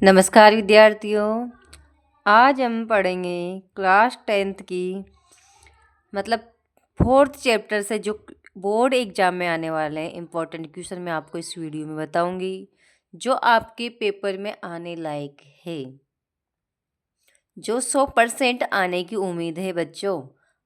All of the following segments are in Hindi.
नमस्कार विद्यार्थियों। आज हम पढ़ेंगे क्लास 10th की मतलब 4th चैप्टर से जो बोर्ड एग्जाम में आने वाले हैं इम्पोर्टेंट क्वेश्चन मैं आपको इस वीडियो में बताऊंगी जो आपके पेपर में आने लायक है, जो 100% आने की उम्मीद है। बच्चों,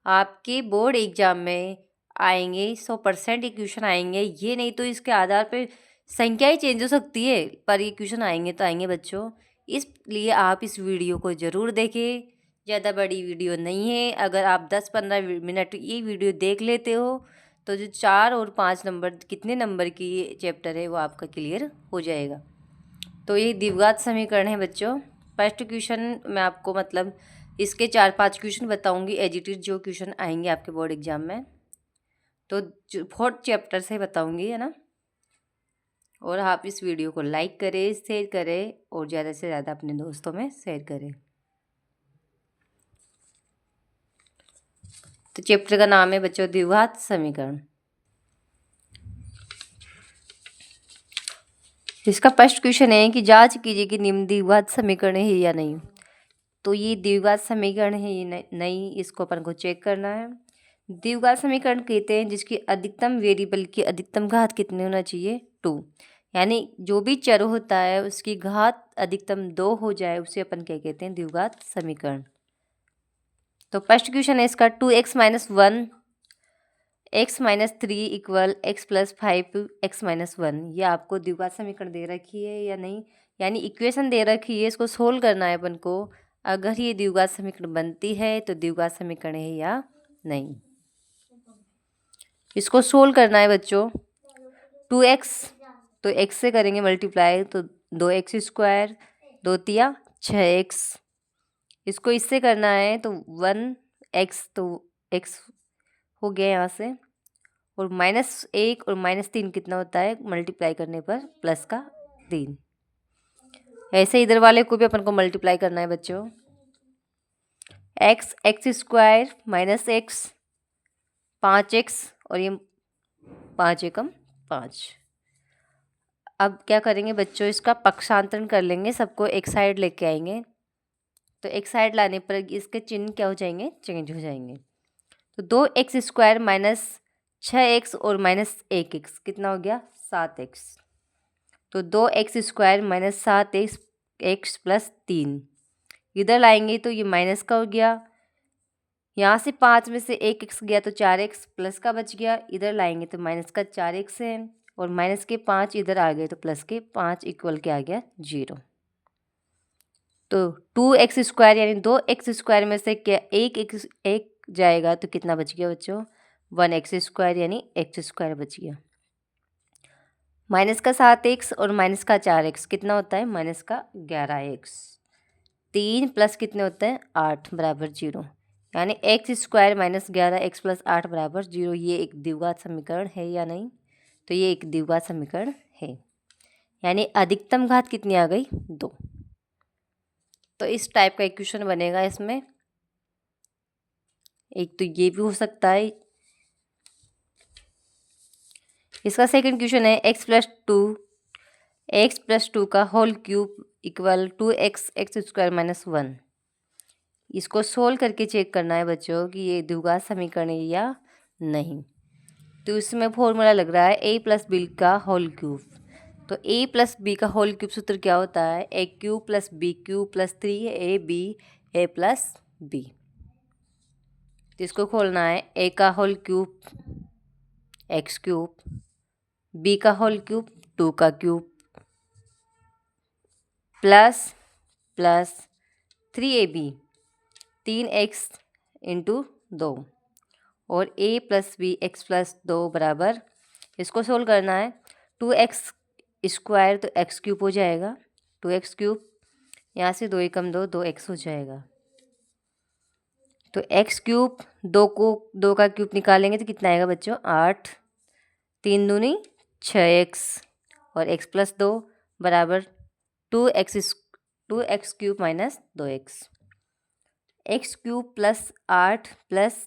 आपके बोर्ड एग्जाम में आएंगे 100% ये क्वेश्चन आएंगे, ये नहीं तो इसके आधार पर संख्या ही चेंज हो सकती है, पर ये क्वेश्चन आएंगे तो आएंगे बच्चों। इसलिए आप इस वीडियो को ज़रूर देखें। ज़्यादा बड़ी वीडियो नहीं है। अगर आप 10-15 मिनट ये वीडियो देख लेते हो तो जो 4 और 5 नंबर कितने नंबर की ये चैप्टर है वो आपका क्लियर हो जाएगा। तो ये द्विघात समीकरण है बच्चों। फर्स्ट क्वेश्चन मैं आपको इसके 4-5 क्वेश्चन बताऊंगी एज इट इज जो क्वेश्चन आएंगे आपके बोर्ड एग्जाम में। तो जो 4th चैप्टर से बताऊंगी, है ना। और आप इस वीडियो को लाइक करें, शेयर करें और ज़्यादा से ज़्यादा अपने दोस्तों में शेयर करें। तो चैप्टर का नाम है बच्चों द्विघात समीकरण। इसका फर्स्ट क्वेश्चन है कि जांच कीजिए कि निम्न द्विघात समीकरण है या नहीं। तो ये द्विघात समीकरण है ये नहीं, इसको अपन को चेक करना है। द्विघात समीकरण कहते हैं जिसकी अधिकतम वेरिएबल की अधिकतम घात कितनी होना चाहिए, 2। यानी जो भी चर होता है उसकी घात अधिकतम 2 हो जाए उसे अपन क्या कहते हैं, द्विघात समीकरण। तो फर्स्ट क्वेश्चन है इसका 2x-1 x-3 equal x+5 x-1। ये आपको द्विघात समीकरण दे रखी है या नहीं, यानी इक्वेशन दे रखी है, इसको सोल्व करना है अपन को। अगर ये द्विघात समीकरण बनती है तो द्विघात समीकरण है या नहीं, इसको सोल्व करना है बच्चों। 2x तो x से करेंगे मल्टीप्लाई तो 2x², 2×3 6x। इसको इससे करना है तो 1x तो x हो गया यहाँ से, और -1 और -3 कितना होता है मल्टीप्लाई करने पर प्लस का 3। ऐसे इधर वाले को भी अपन को मल्टीप्लाई करना है बच्चों। x² -x 5x और ये 5 एकम 5। अब क्या करेंगे बच्चों, इसका पक्षांतरण कर लेंगे, सबको एक साइड लेके आएंगे। तो एक साइड लाने पर इसके चिन्ह क्या हो जाएंगे, चेंज हो जाएंगे। तो 2x² -6x और -1x कितना हो गया, 7x। तो 2x² -7x x + 3 इधर लाएंगे तो ये माइनस का हो गया। यहाँ से 5 में से 1x गया तो 4x प्लस का बच गया। इधर लाएंगे तो माइनस का 4x है और माइनस के 5 इधर आ गए तो प्लस के 5 इक्वल क्या आ गया, 0। तो 2x² यानी 2x² में से क्या एक जाएगा तो कितना बच गया बच्चों, 1x² यानी x² बच गया। माइनस का 7x और माइनस का 4x कितना होता है, माइनस का 11x। 3 प्लस कितने होते हैं, 8 बराबर 0। यानी x² -11 x + 8 बराबर 0। ये एक द्विघात समीकरण है या नहीं, तो ये एक द्विघात समीकरण है। यानी अधिकतम घात कितनी आ गई, 2। तो इस टाइप का इक्वेशन बनेगा इसमें। एक तो ये भी हो सकता है। इसका सेकंड क्वेश्चन है x + 2 का whole cube equal 2x x² - 1। इसको सोल्व करके चेक करना है बच्चों कि ये द्विघात समीकरण है या नहीं। तो इसमें फॉर्मूला लग रहा है a + b का होल क्यूब। तो a + b का होल क्यूब सूत्र क्या होता है, a³ + b³ + 3ab a + b। तो इसको खोलना है, a का होल क्यूब x³ b का होल क्यूब 2 का क्यूब प्लस 3ab 3x × 2 और a + b x + 2 बराबर, इसको सोल्व करना है। 2x² तो x³ हो जाएगा, 2x³ यहाँ से 2 एकम 2 2x हो जाएगा। तो x³ 2 का क्यूब निकालेंगे तो कितना आएगा बच्चों, 8। 3 दूनी 6x और x + 2 बराबर 2x³ - 2x। x³ + 8 प्लस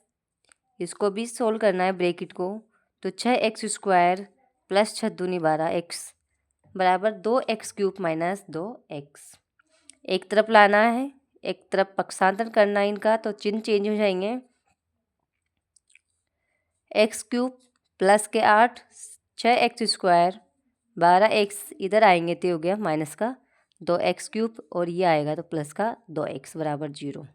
इसको भी सोल्व करना है ब्रैकेट को। तो 6x² + 6 दूनी 12x बराबर 2x³ - 2x। एक तरफ लाना है, एक तरफ पक्षांतर करना है इनका, तो चिन्ह चेंज हो जाएंगे। एक्स क्यूब प्लस के 8, 6x², 12x इधर आएंगे तो हो गया माइनस का 2x³ और ये आएगा तो प्लस का 2x बराबर 0।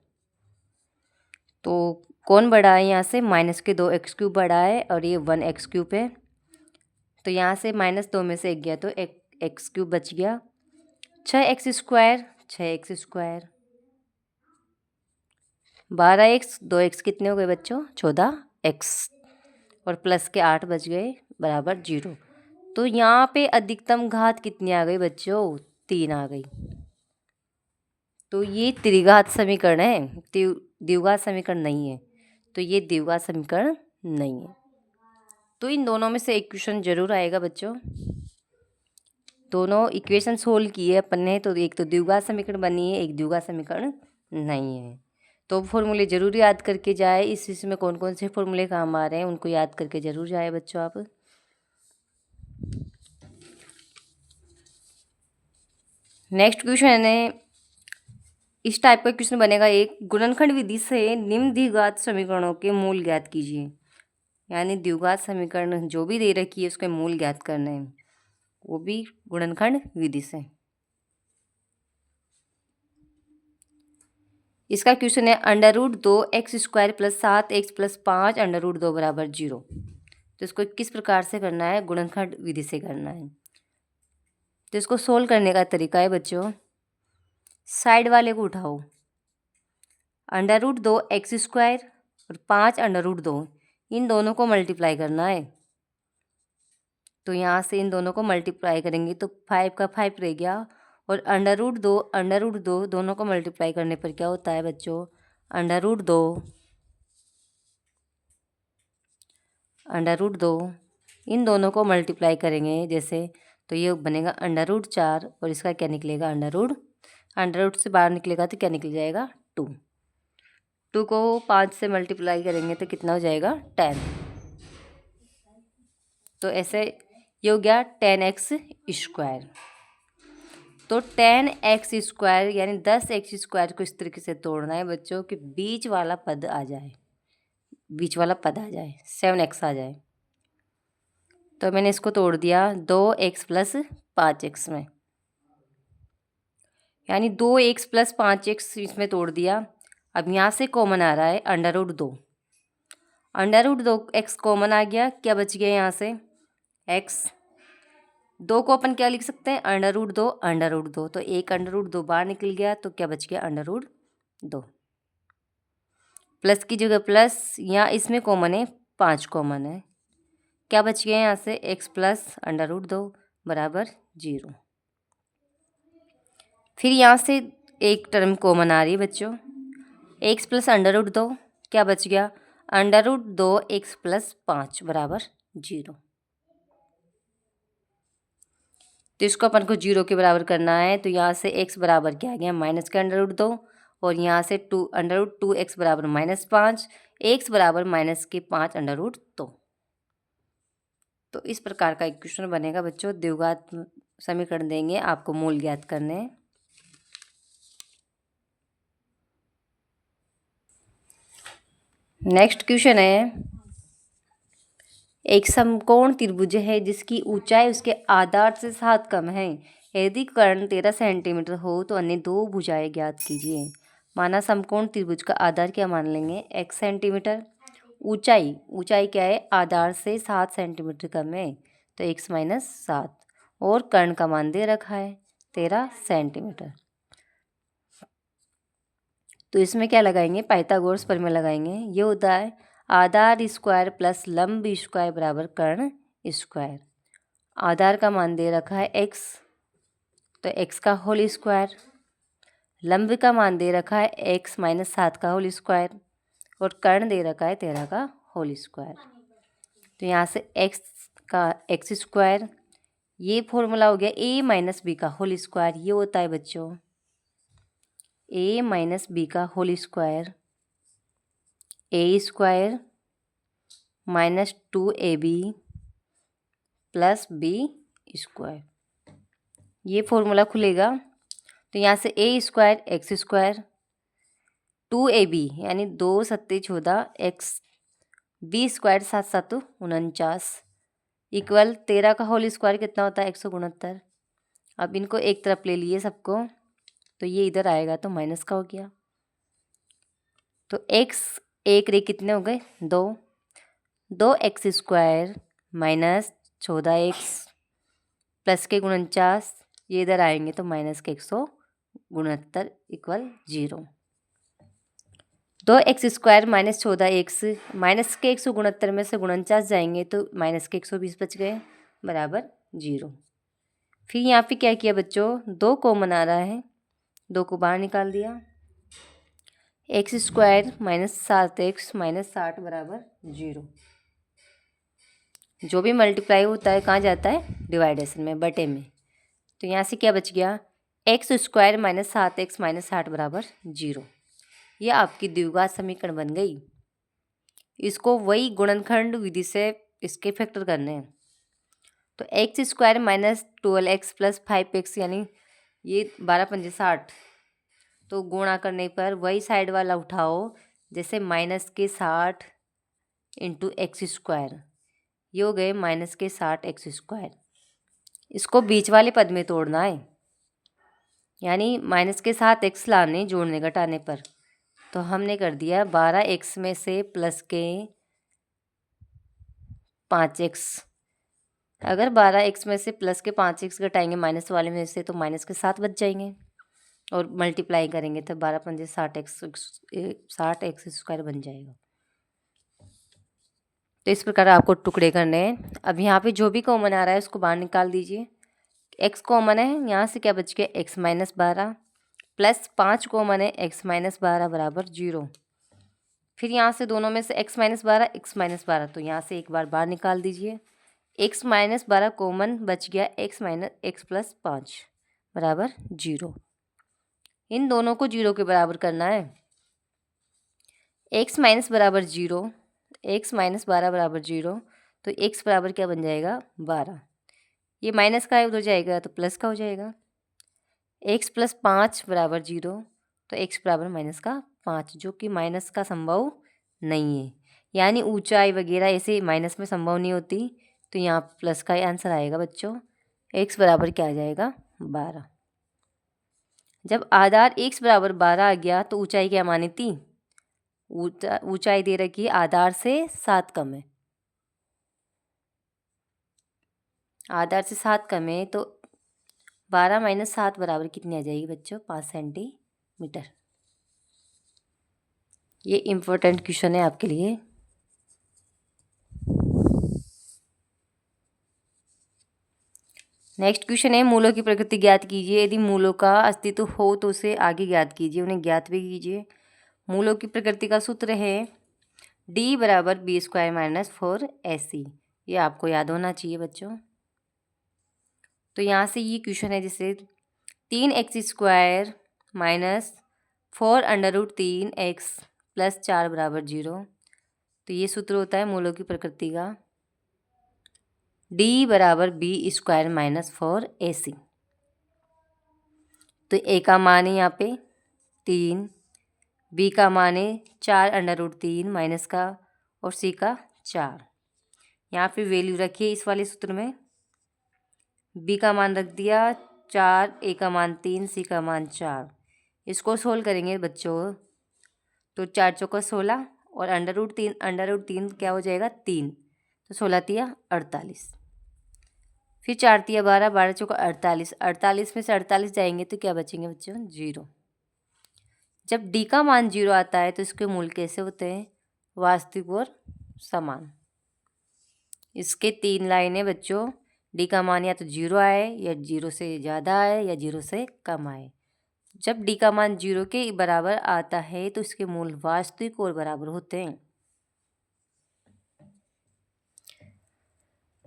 तो कौन बड़ा है यहाँ से? माइनस के 2x³ बड़ा है और ये 1x³ है। तो यहाँ से -2 में से एक गया तो एक x³ बच गया। 6x², 6x², 12x, 2x कितने हो गए बच्चों? 14x और प्लस के 8 बच गए बराबर 0। तो यहाँ पे अधिकतम घात कितनी आ गई बच्चों? 3 आ गई। तो ये त्रिघात समीकरण है, द्विघात समीकरण नहीं है। तो ये द्विघात समीकरण नहीं है। तो इन दोनों में से एक क्वेश्चन जरूर आएगा बच्चों। दोनों इक्वेशन सोल्व किए अपन ने, तो एक तो द्विघात समीकरण बनी है, एक द्विघात समीकरण नहीं है। तो फॉर्मूले जरूर याद करके जाए। इस में कौन कौन से फॉर्मूले काम आ रहे हैं उनको याद करके जरूर जाए बच्चों आप। नेक्स्ट क्वेश्चन है, इस टाइप का क्वेश्चन बनेगा। एक गुणनखंड विधि से निम्न द्विघात समीकरणों के मूल ज्ञात कीजिए। यानी द्विघात समीकरण जो भी दे रखी है उसके मूल ज्ञात करने हैं, वो भी गुणनखंड विधि से। इसका क्वेश्चन है √2x² + 7x + 5 √2 बराबर 0। तो इसको किस प्रकार से करना है? गुणनखंड विधि से करना है। तो इसको सोल्व करने का तरीका है बच्चों, साइड वाले को उठाओ, √2x² और 5 √2 इन दोनों को मल्टीप्लाई करना है। तो यहाँ से इन दोनों को मल्टीप्लाई करेंगे तो 5 का 5 रह गया, और √2 दोनों को मल्टीप्लाई करने पर क्या होता है बच्चों? √2 इन दोनों को मल्टीप्लाई करेंगे जैसे, तो ये बनेगा √4 और इसका क्या निकलेगा? अंडर रूट से बाहर निकलेगा तो क्या निकल जाएगा? 2 को 5 से मल्टीप्लाई करेंगे तो कितना हो जाएगा? 10। तो ऐसे ये हो गया 10x²। तो 10x² यानी 10x² को इस तरीके से तोड़ना है बच्चों कि बीच वाला पद आ जाए, 7x आ जाए। तो मैंने इसको तोड़ दिया 2x + 5x में, यानी 2x + 5x इसमें तोड़ दिया। अब यहाँ से कॉमन आ रहा है √2, √2x कॉमन आ गया, क्या बच गया यहाँ से? x। 2 को अपन क्या लिख सकते हैं? √2। तो एक √2 बाहर निकल गया तो क्या बच गया? √2। प्लस की जगह प्लस, यहाँ इसमें कॉमन है, 5 कॉमन है, क्या बच गया यहाँ से? x + √2 बराबर 0। फिर यहाँ से एक टर्म कॉमन आ रही है बच्चों, x + √2, क्या बच गया? √2x + 5 बराबर 0। तो इसको अपन को 0 के बराबर करना है। तो यहाँ से x बराबर क्या आ गया? माइनस का √2, और यहाँ से √2x बराबर -5, x बराबर -5 √2। तो इस प्रकार का एक क्वेश्चन बनेगा बच्चों। द्विघात समीकरण देंगे, आपको मूल ज्ञात करने हैं। नेक्स्ट क्वेश्चन है, एक समकोण त्रिभुज है जिसकी ऊंचाई उसके आधार से 7 कम है। यदि कर्ण 13 सेंटीमीटर हो तो अन्य दो भुजाएं ज्ञात कीजिए। माना समकोण त्रिभुज का आधार क्या मान लेंगे? x centimetre. ऊंचाई क्या है? आधार से 7 सेंटीमीटर कम है तो x - 7, और कर्ण का मान दे रखा है 13 सेंटीमीटर। तो इसमें क्या लगाएंगे? पाइथागोरस प्रमेय लगाएंगे। ये होता है आधार स्क्वायर प्लस लंब स्क्वायर बराबर कर्ण स्क्वायर। आधार का मान दे रखा है x, तो x का होल स्क्वायर। लंब का मान दे रखा है x - 7 का होल स्क्वायर, और कर्ण दे रखा है 13 का होल स्क्वायर। तो यहाँ से x का x², ये फॉर्मूला हो गया a - b का होल स्क्वायर। ये होता है बच्चों a - b का whole square, a² -2ab + b²। ये फॉर्मूला खुलेगा तो यहाँ से ए स्क्वायर एक्स स्क्वायर 2ab यानी 2 सत्ते 14 एक्स बी स्क्वायर 7 7 49 इक्वल 13 का होल स्क्वायर कितना होता है 169। अब इनको एक तरफ ले लिए सबको, तो ये इधर आएगा तो माइनस का हो गया। तो एक्स एक रे कितने हो गए 2, 2x square minus 14x plus के 49, ये इधर आएंगे तो माइनस के 169 equal 0। 2x square minus 14x minus के 169 में से 49 जाएंगे तो माइनस के 120 बच गए बराबर 0। फिर यहाँ पे क्या किया बच्चों, 2 कॉमन आ रहा है, 2 को बाहर निकाल दिया। X square minus 7x minus 60 बराबर 0। जो भी मल्टीप्लाई होता है कहाँ जाता है, डिवाइडेशन में, बटे में। तो यहाँ से क्या बच गया, x square minus 7x minus 60 बराबर 0। यह आपकी द्विघात समीकरण बन गई। इसको वही गुणनखंड विधि से इसके फैक्टर करने हैं। तो x square minus 12x plus 5x यानी ये 12 पंजे 60, तो गुणा करने पर वही साइड वाला उठाओ, जैसे माइनस के 60 इंटू एक्स स्क्वायर, ये हो गए माइनस के 60 एक्स स्क्वायर। इसको बीच वाले पद में तोड़ना है, यानी माइनस के 7 एक्स लाने जोड़ने घटाने पर। तो हमने कर दिया 12x में से प्लस के 5x। अगर 12x में से प्लस के 5x घटाएंगे माइनस वाले में से तो माइनस के 7 बच जाएंगे, और मल्टीप्लाई करेंगे तो 12 पंजे 60x स्क्वायर बन जाएगा। तो इस प्रकार आपको टुकड़े करने हैं। अब यहाँ पे जो भी कॉमन आ रहा है उसको बाहर निकाल दीजिए। x कॉमन है, यहाँ से क्या बच गया x माइनस 12 प्लस 5 कॉमन है, x माइनस 12 बराबर 0। फिर यहाँ से दोनों में से x माइनस 12 x माइनस 12, तो यहाँ से एक बार बाहर निकाल दीजिए। x माइनस 12 कॉमन बच गया, x माइनस x प्लस 5 बराबर 0। इन दोनों को 0 के बराबर करना है। x माइनस बराबर 0, x माइनस 12 बराबर 0, तो x बराबर क्या बन जाएगा 12। ये माइनस का उधर जाएगा तो प्लस का हो जाएगा। x प्लस 5 बराबर 0, तो x बराबर माइनस का 5, जो कि माइनस का संभव नहीं है, यानी ऊंचाई वगैरह ऐसे माइनस में संभव नहीं होती। तो यहाँ प्लस का आंसर आएगा बच्चों। x बराबर क्या आ जाएगा 12। जब आधार x बराबर 12 आ गया तो ऊंचाई क्या मानी थी, ऊंचाई दे रखी आधार से 7 कम है, आधार से 7 कम है, तो 12 माइनस 7 बराबर कितनी आ जाएगी बच्चों 5 सेंटीमीटर। ये इम्पोर्टेंट क्वेश्चन है आपके लिए। नेक्स्ट क्वेश्चन है, मूलों की प्रकृति ज्ञात कीजिए। यदि मूलों का अस्तित्व हो तो उसे आगे ज्ञात कीजिए, उन्हें ज्ञात भी कीजिए। मूलों की प्रकृति का सूत्र है d बराबर बी स्क्वायर माइनस 4ac। ये आपको याद होना चाहिए बच्चों। तो यहाँ से ये क्वेश्चन है, जैसे 3x square minus 4 under root 3x plus 4 बराबर 0। तो ये सूत्र होता है मूलों की प्रकृति का, d बराबर बी स्क्वायर माइनस 4ac। तो a का मान है यहाँ पे 3, b का मान है 4 अंडर रूट 3 माइनस का, और c का 4। यहाँ पे वैल्यू रखिए इस वाले सूत्र में। b का मान रख दिया 4, a का मान 3, c का मान 4। इसको सोल्व करेंगे बच्चों तो 4 चौका 16, और अंडर रूट 3 क्या हो जाएगा 3, तो 16 तिया 48, फिर 4 तिया 12, 12 चौका 48, 48 में से 48 जाएंगे तो क्या बचेंगे बच्चों 0। जब d का मान 0 आता है तो इसके मूल कैसे होते हैं, वास्तविक और समान। इसके 3 लाइनें बच्चों, d का मान या तो 0 आए, या 0 से ज़्यादा आए, या 0 से कम आए। जब d का मान 0 के बराबर आता है तो इसके मूल वास्तविक और बराबर होते हैं।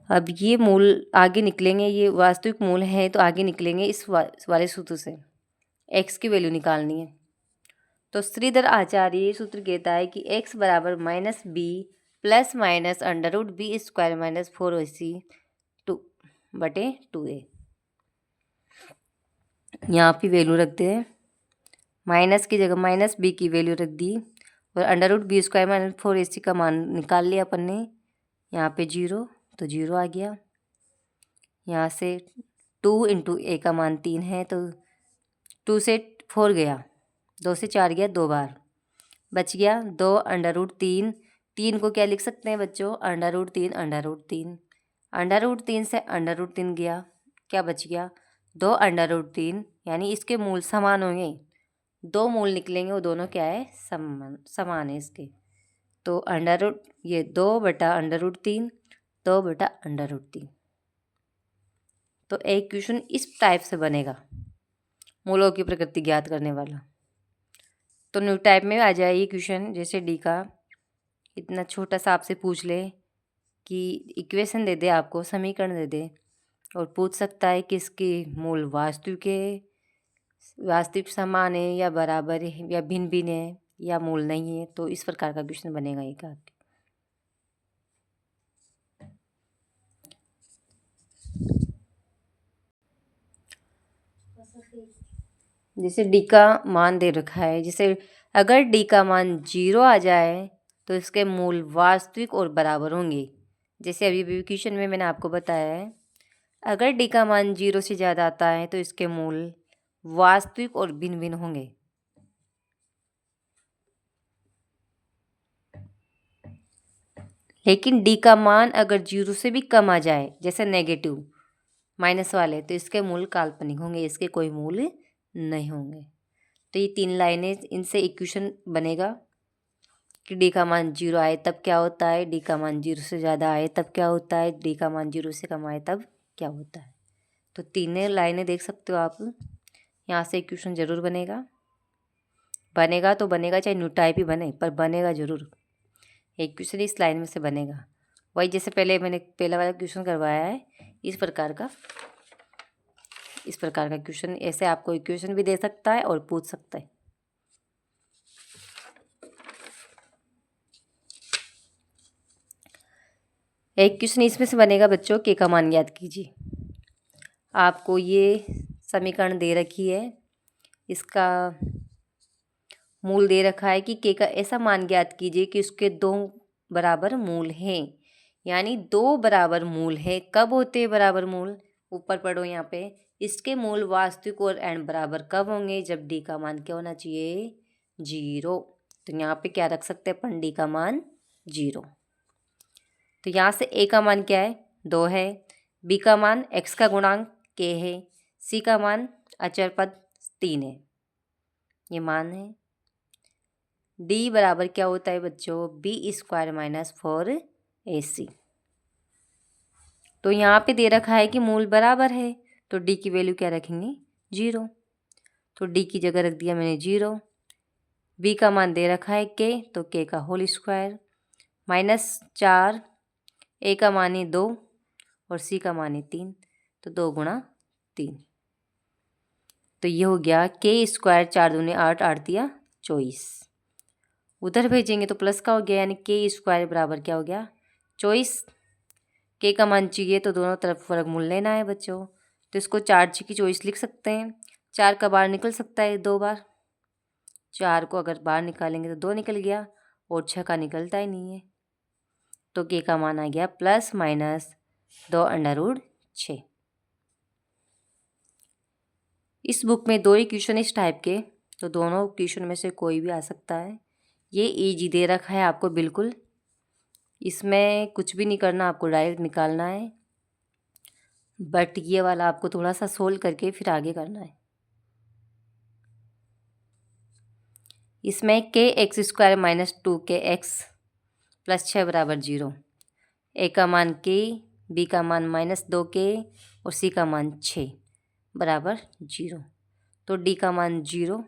अब ये मूल आगे निकलेंगे, ये वास्तविक मूल है तो आगे निकलेंगे इस वाले सूत्र से। x की वैल्यू निकालनी है। तो श्रीधर आचार्य सूत्र कहता है कि x बराबर minus B plus minus under root B square minus 4ac 2/2a। यहाँ पे वैल्यू रखते हैं, माइनस की जगह माइनस बी की वैल्यू रख दी और अंडर रूट b² - 4ac का मान निकाल लिया अपन ने। यहाँ पे 0 तो 0 आ गया। यहाँ से 2 × a का मान 3 है तो 2 से 4 गया, 2 से 4 गया 2 बार, बच गया 2 √3। 3 को क्या लिख सकते हैं बच्चों? √3 √3। √3 से √3 गया, क्या बच गया? 2 √3, यानी इसके मूल समान होंगे, 2 मूल निकलेंगे, वो दोनों क्या है? समान है इसके। तो ये 2/√3, 2/√3। तो एक क्वेश्चन इस टाइप से बनेगा, मूलों की प्रकृति ज्ञात करने वाला। तो न्यू टाइप में आ जाए ये क्वेश्चन, जैसे डी का इतना छोटा सा आपसे पूछ ले कि इक्वेशन दे दे, आपको समीकरण दे दे और पूछ सकता है कि इसके मूल वास्तविक समान है या बराबर है या भिन्न भिन्न है या मूल नहीं है। तो इस प्रकार का क्वेश्चन बनेगा एक आपके। जैसे डी का मान दे रखा है, जैसे अगर डी का मान 0 आ जाए तो इसके मूल वास्तविक और बराबर होंगे। जैसे अभी क्वेश्चन में मैंने आपको बताया है, अगर डी का मान 0 से ज़्यादा आता है तो इसके मूल वास्तविक और भिन्न भिन्न होंगे। लेकिन डी का मान अगर 0 से भी कम आ जाए, जैसे नेगेटिव माइनस वाले, तो इसके मूल काल्पनिक होंगे, इसके कोई मूल नहीं होंगे। तो ये 3 लाइनें, इनसे इक्वेशन बनेगा कि डी का मान 0 आए तब क्या होता है, डी का मान 0 से ज़्यादा आए तब क्या होता है, डी का मान 0 से कम आए तब क्या होता है। तो 3 लाइनें देख सकते हो आप, यहाँ से इक्वेशन ज़रूर बनेगा। तो बनेगा चाहे न्यू टाइप ही बने, पर बनेगा ज़रूर। एक क्वेश्चन इस लाइन में से बनेगा, वही जैसे पहले मैंने पहला वाला क्वेश्चन करवाया है, इस प्रकार का क्वेश्चन। ऐसे आपको इक्वेशन भी दे सकता है और पूछ सकता है। एक क्वेश्चन इसमें से बनेगा बच्चों, के का मान ज्ञात कीजिए। आपको ये समीकरण दे रखी है, इसका मूल दे रखा है कि के का ऐसा मान ज्ञात कीजिए कि उसके 2 बराबर मूल हैं। यानी 2 बराबर मूल है। कब होते हैं बराबर मूल? ऊपर पढ़ो यहाँ पे, इसके मूल वास्तविक और n बराबर कब होंगे? जब डी का मान क्या होना चाहिए? 0। तो यहाँ पे क्या रख सकते हैं अपन? डी का मान 0। तो यहाँ से ए का मान क्या है? 2 है, बी का मान x का गुणांक k है, सी का मान अचर पद 3 है, ये मान है। डी बराबर क्या होता है बच्चों? b² - 4ac। तो यहाँ पे दे रखा है कि मूल बराबर है, तो डी की वैल्यू क्या रखेंगे? 0। तो डी की जगह रख दिया मैंने 0। बी का मान दे रखा है k, तो k का होल स्क्वायर -4, ए का मान है 2 और सी का मान है 3, तो 2 × 3। तो ये हो गया k², 4 दूनी 8, 8 दिया 24। उधर भेजेंगे तो प्लस का हो गया, यानी k² बराबर क्या हो गया? 24। k का मान चाहिए तो दोनों तरफ वर्गमूल लेना है बच्चों। तो इसको 4 की 24 लिख सकते हैं। 4 का बाहर निकल सकता है 2 बार, 4 को अगर बाहर निकालेंगे तो 2 निकल गया और 6 का निकलता ही नहीं है। तो k का मान आ गया ±2√6। इस बुक में 2 ही क्वेश्चन इस टाइप के, तो दोनों क्वेश्चन में से कोई भी आ सकता है। ये ईजी दे रखा है आपको बिल्कुल, इसमें कुछ भी नहीं करना, आपको डायरेक्ट निकालना है। बट ये वाला आपको थोड़ा सा सोल्व करके फिर आगे करना है। इसमें kx² - 2kx + 6 बराबर 0, ए का मान k, बी का मान -2k और सी का मान 6 बराबर 0। तो डी का मान 0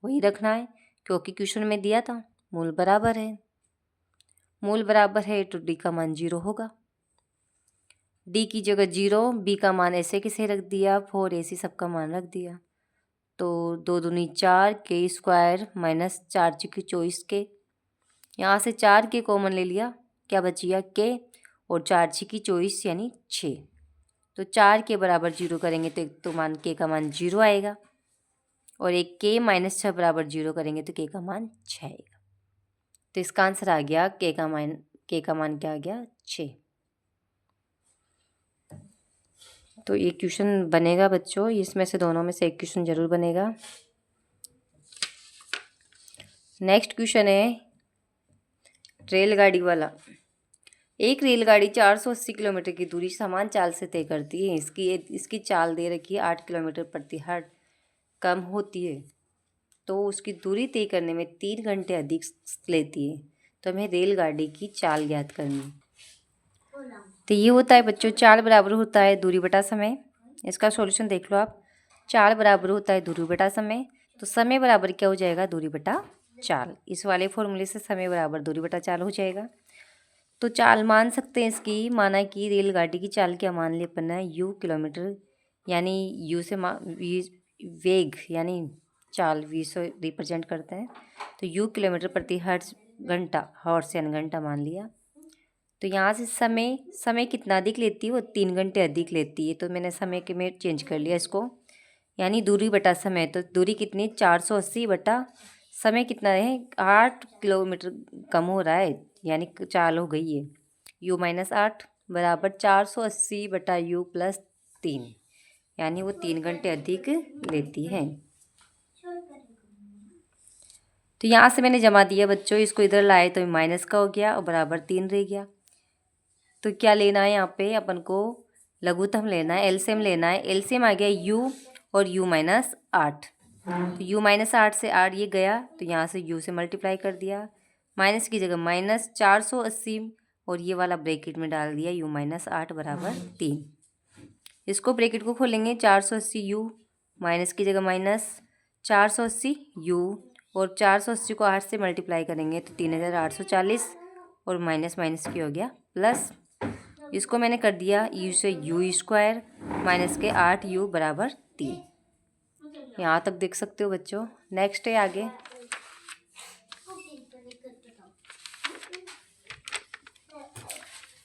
वही रखना है, क्योंकि क्वेश्चन में दिया था मूल बराबर है। मूल बराबर है तो डी का मान 0 होगा। डी की जगह 0, बी का मान ऐसे कैसे रख दिया? 4ac सबका मान रख दिया। तो 2 दूनी 4, k² - 4 × 24 के, यहाँ से 4 के कॉमन ले लिया, क्या बच गया? k और 4 × 24 यानी 6। तो 4 के बराबर 0 करेंगे तो एक तो मान के का मान 0 आएगा, और एक के माइनस 6 बराबर 0 करेंगे तो के का मान 6 आएगा। तो इसका आंसर आ गया के का मान क्या आ गया 6। तो ये क्वेश्चन बनेगा बच्चों, इसमें से दोनों में से एक क्वेश्चन जरूर बनेगा। नेक्स्ट क्वेश्चन है रेलगाड़ी वाला। एक रेलगाड़ी 480 किलोमीटर की दूरी समान चाल से तय करती है। इसकी चाल दे रखी है 8 किलोमीटर प्रति हर्ट्ज कम होती है, तो उसकी दूरी तय करने में 3 घंटे अधिक लेती है। तो हमें रेलगाड़ी की चाल ज्ञात करनी है। तो ये होता है बच्चों, चाल बराबर होता है दूरी बटा समय। इसका सॉल्यूशन देख लो आप। चाल बराबर होता है दूरी बटा समय, तो समय बराबर क्या हो जाएगा दूरी बटा चाल। इस वाले फॉर्मूले से समय बराबर दूरी बटा चाल हो जाएगा। तो चाल मान सकते हैं इसकी, माना कि रेलगाड़ी की चाल क्या मान लिया अपन है u किलोमीटर, यानी u से वेग यानी चाल v से रिप्रेजेंट करते हैं, तो u किलोमीटर प्रति हर्ट्ज घंटा, हॉर्स यानी घंटा मान लिया। तो यहाँ से समय कितना अधिक लेती है, वो 3 घंटे अधिक लेती है। तो मैंने समय के में चेंज कर लिया इसको, यानी दूरी बटा समय। तो दूरी कितनी 480 बटा समय कितना है 8 किलोमीटर कम हो रहा है, यानी चाल हो गई है u माइनस 8 बराबर 480 बटा u प्लस 3, यानी वो 3 घंटे अधिक लेती है। तो यहाँ से मैंने जमा दिया बच्चों, इसको इधर लाए तो माइनस का हो गया और बराबर 3 रह गया। तो क्या लेना है यहाँ पे अपन को, लघुत्तम लेना है, एलसीएम लेना है। एलसीएम आ गया u और u माइनस 8। तो u माइनस 8 से 8 ये गया, तो यहाँ से u से मल्टीप्लाई कर दिया, माइनस की जगह माइनस 480 और ये वाला ब्रैकेट में डाल दिया u माइनस 8 बराबर 3। इसको ब्रैकेट को खोलेंगे, 480 u माइनस की जगह माइनस 480 u और 480 को 8 से मल्टीप्लाई करेंगे तो 3840 और माइनस माइनस की हो गया प्लस। इसको मैंने कर दिया u से u स्क्वायर माइनस के 8u बराबर 3। यहाँ तक देख सकते हो बच्चों। नेक्स्ट है आगे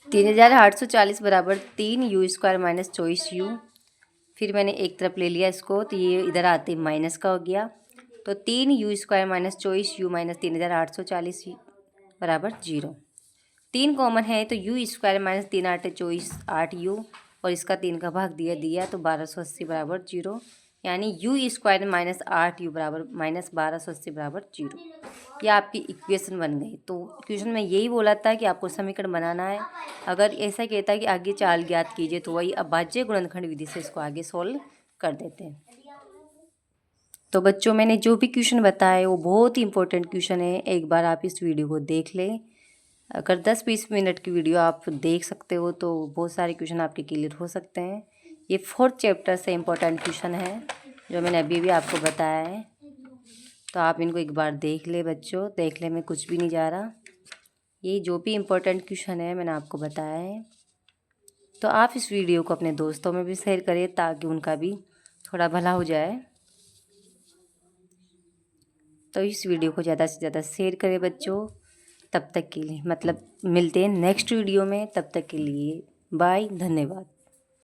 3840 बराबर 3u स्क्वायर माइनस 24u। फिर मैंने एक तरफ ले लिया इसको, तो ये इधर आते माइनस का हो गया। तो 3u square minus 24u minus 3840 बराबर 0। 3 कॉमन है तो u स्क्वायर माइनस 3 8 24 8u और इसका 3 का भाग दिया तो 1280 बराबर 0, यानी u स्क्वायर माइनस 8u बराबर माइनस 1280 बराबर 0। ये आपकी इक्वेशन बन गई। तो इक्वेशन में यही बोला था कि आपको समीकरण बनाना है। अगर ऐसा कहता है कि आगे चाल ज्ञात कीजिए, तो वही अभाज्य गुणनखंड विधि से इसको आगे सोल्व कर देते हैं। तो बच्चों मैंने जो भी क्वेश्चन बताया वो बहुत ही इंपॉर्टेंट क्वेश्चन है, एक बार आप इस वीडियो को देख लें। अगर 10-20 मिनट की वीडियो आप देख सकते हो तो बहुत सारे क्वेश्चन आपके क्लियर हो सकते हैं। ये 4th चैप्टर से इम्पोर्टेंट क्वेश्चन है जो मैंने अभी भी आपको बताया है, तो आप इनको एक बार देख ले बच्चों, देखने में कुछ भी नहीं जा रहा। ये जो भी इम्पोर्टेंट क्वेश्चन है मैंने आपको बताया है। तो आप इस वीडियो को अपने दोस्तों में भी शेयर करें ताकि उनका भी थोड़ा भला हो जाए। तो इस वीडियो को ज़्यादा से ज़्यादा शेयर करें बच्चों। तब तक के लिए मतलब मिलते हैं नेक्स्ट वीडियो में, तब तक के लिए बाय, धन्यवाद।